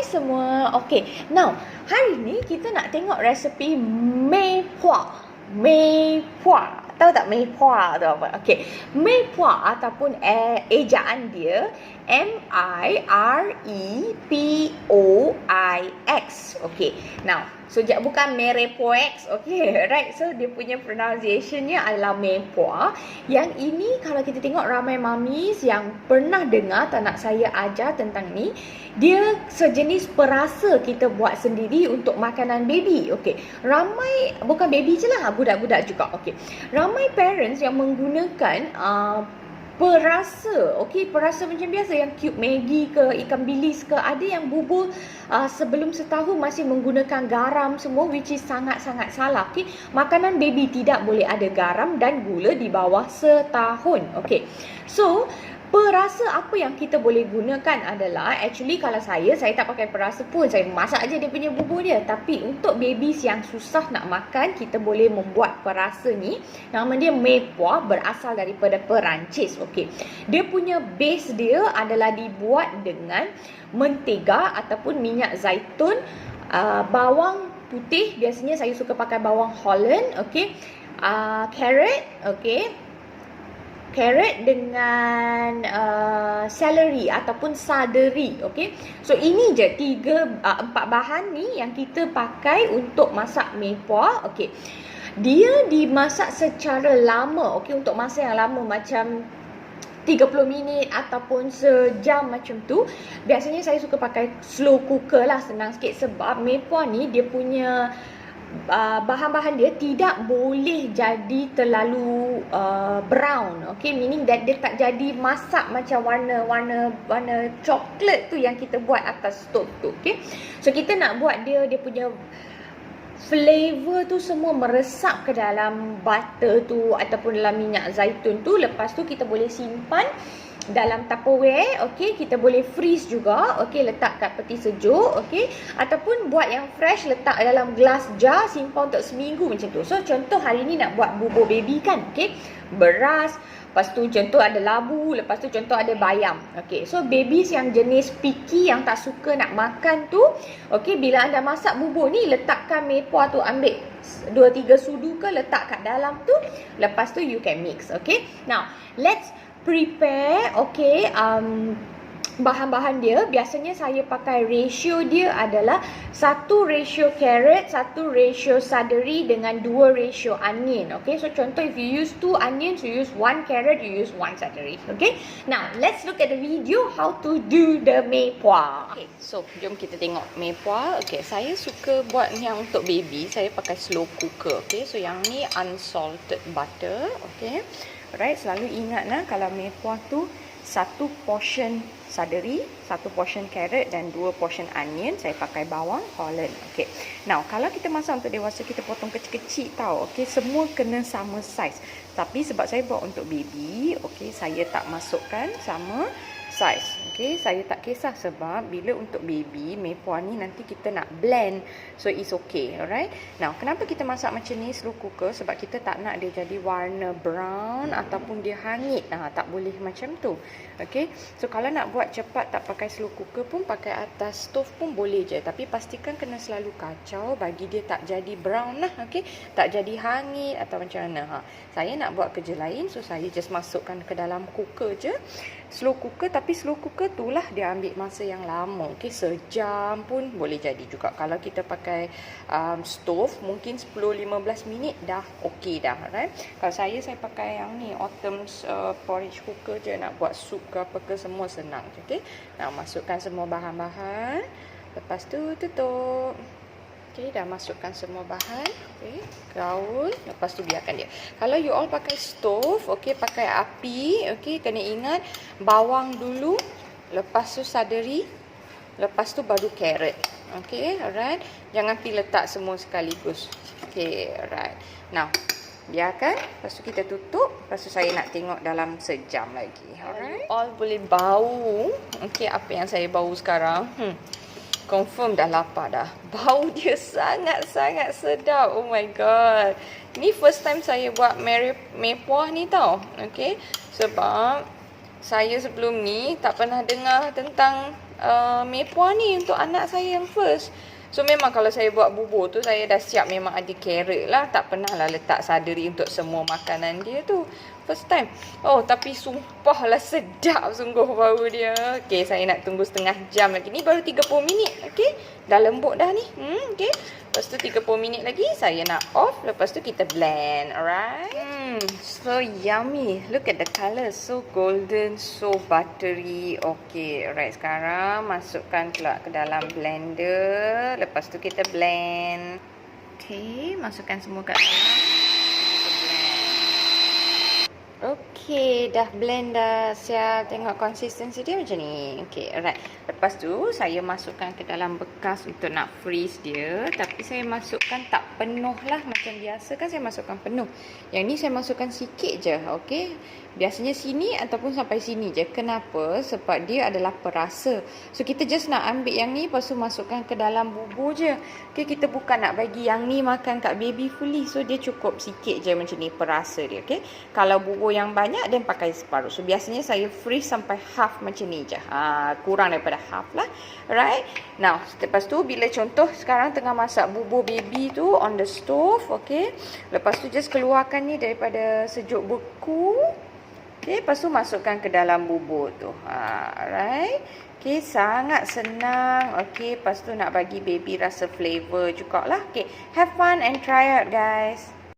semua. Okay, now hari ni kita nak tengok resepi mei puah. Mei puah. Tahu tak mei puah tu apa? Okay, mei puah ataupun ejaan dia Mirepoix. Okay, now bukan merepoix. Okay, right? So dia punya pronunciationnya adalah mei puah. Yang ini kalau kita tengok ramai mamis yang pernah dengar tak nak saya ajar tentang ni, dia sejenis perasa kita buat sendiri untuk makanan baby. Okay, ramai, bukan baby je lah, budak-budak juga. Okay, ramai parents yang menggunakan perasa, okey, perasa macam biasa yang cube Maggi ke, ikan bilis ke, ada yang bubur sebelum setahun masih menggunakan garam semua, which is sangat-sangat salah. Okey, makanan baby tidak boleh ada garam dan gula di bawah setahun. Okey, so perasa apa yang kita boleh gunakan adalah, actually kalau saya tak pakai perasa pun, saya masak aja dia punya bubur dia. Tapi untuk babies yang susah nak makan, kita boleh membuat perasa ni. Nama dia mei puah, berasal daripada Perancis. Okey, dia punya base dia adalah dibuat dengan mentega ataupun minyak zaitun, bawang putih, biasanya saya suka pakai bawang Holland. Okey, carrot, okey, carrot dengan celery ataupun saderi. Okey, so ini je 4 bahan ni yang kita pakai untuk masak mei puah. Okey, dia dimasak secara lama. Okey, untuk masa yang lama macam 30 minit ataupun sejam macam tu. Biasanya saya suka pakai slow cooker lah, senang sikit, sebab mei puah ni dia punya bahan-bahan dia tidak boleh jadi terlalu brown. Okay, meaning that dia tak jadi masak macam warna coklat tu yang kita buat atas stove tu. Okay, so kita nak buat dia punya flavor tu semua meresap ke dalam butter tu ataupun dalam minyak zaitun tu. Lepas tu kita boleh simpan dalam Tupperware. Okey, kita boleh freeze juga. Okey, letak kat peti sejuk. Okey, ataupun buat yang fresh, letak dalam glass jar, simpan untuk seminggu macam tu. So contoh hari ni nak buat bubur baby kan. Okey, beras, lepas tu contoh ada labu, lepas tu contoh ada bayam. Okey, so babies yang jenis picky, yang tak suka nak makan tu, okey, bila anda masak bubur ni, letakkan mei puah tu, ambil 2-3 sudu ke, letak kat dalam tu. Lepas tu you can mix. Okey, now let's prepare. Okay, bahan-bahan dia, biasanya saya pakai ratio dia adalah 1 ratio carrot, 1 ratio celery dengan 2 ratio onion. Okay, so contoh if you use 2 onions, you use 1 carrot, you use 1 celery. Okay, now let's look at the video how to do the mei puah. Okay, so jom kita tengok mei puah. Okay, saya suka buat yang untuk baby, saya pakai slow cooker. Okay, so yang ni unsalted butter. Okay, alright, selalu ingat lah, kalau mei puah tu 1 portion celery, 1 portion carrot dan 2 portion onion. Saya pakai bawang Holland. Okay, now kalau kita masak untuk dewasa, kita potong kecil-kecil tau. Okay, semua kena sama size. Tapi sebab saya buat untuk baby, okay, saya tak masukkan sama size. Okay, saya tak kisah, sebab bila untuk baby, mei puah ni nanti kita nak blend, so it's okay. Alright, now kenapa kita masak macam ni slow cooker? Sebab kita tak nak dia jadi warna brown ataupun dia hangit. Tak boleh macam tu. Okay, so kalau nak buat cepat tak pakai slow cooker pun, pakai atas stove pun boleh je, tapi pastikan kena selalu kacau bagi dia tak jadi brown lah. Okay, tak jadi hangit atau macam mana. Saya nak buat kerja lain, so saya just masukkan ke dalam cooker je, slow cooker. Tapi slow cooker tu lah dia ambil masa yang lama. Okay, sejam pun boleh jadi juga. Kalau kita pakai stove, mungkin 10-15 minit dah okay dah. Right? Kalau saya pakai yang ni Autumn's porridge cooker je, nak buat sup ke apa ke, semua senang. Okay, nah, masukkan semua bahan-bahan, lepas tu tutup. Okay, dah masukkan semua bahan. Okay, gaul, lepas tu biarkan dia. Kalau you all pakai stove, okay, pakai api, okay, kena ingat bawang dulu, lepas tu celery, lepas tu baru carrot. Okay, alright, jangan pergi letak semua sekaligus. Okay, alright, now biarkan, lepas tu kita tutup. Lepas tu saya nak tengok dalam sejam lagi. Alright, all boleh bau. Okay, apa yang saya bau sekarang, confirm dah lapar dah. Bau dia sangat-sangat sedap. Oh my god. Ni first time saya buat mei puah ni tau. Okay, sebab saya sebelum ni tak pernah dengar tentang mepua ni untuk anak saya yang first. So memang kalau saya buat bubur tu, saya dah siap memang ada carrot lah. Tak pernah lah letak celery untuk semua makanan dia tu. First time. Oh, tapi sumpah lah sedap sungguh bau dia. Okay, saya nak tunggu setengah jam lagi. Ni baru 30 minit. Okay, dah lembut dah ni. Okay, lepas tu 30 minit lagi saya nak off. Lepas tu kita blend. Alright. So yummy. Look at the colour. So golden, so buttery. Okay, alright. Sekarang masukkan pula ke dalam blender. Lepas tu kita blend. Okay, masukkan semua kat dalam. Okey, dah blend dah. Saya tengok konsistensi dia macam ni. Okey, alright. Lepas tu saya masukkan ke dalam bekas untuk nak freeze dia. Tapi saya masukkan tak penuh lah. Macam biasa kan saya masukkan penuh. Yang ni saya masukkan sikit je. Okey. Biasanya sini ataupun sampai sini je. Kenapa? Sebab dia adalah perasa. So kita just nak ambil yang ni. Lepas tu masukkan ke dalam bubur je. Okey, kita bukan nak bagi yang ni makan kat baby fully. So dia cukup sikit je macam ni perasa dia. Okey. Kalau bubur yang banyak dan pakai separuh. So biasanya saya freeze sampai half macam ni je. Kurang daripada half lah. Right. Now, lepas tu bila contoh sekarang tengah masak bubur baby tu on the stove. Okay. Lepas tu just keluarkan ni daripada sejuk beku. Okay. Lepas tu masukkan ke dalam bubur tu. Right. Okay. Sangat senang. Okay. Lepas tu nak bagi baby rasa flavor jugalah. Okay. Have fun and try out guys.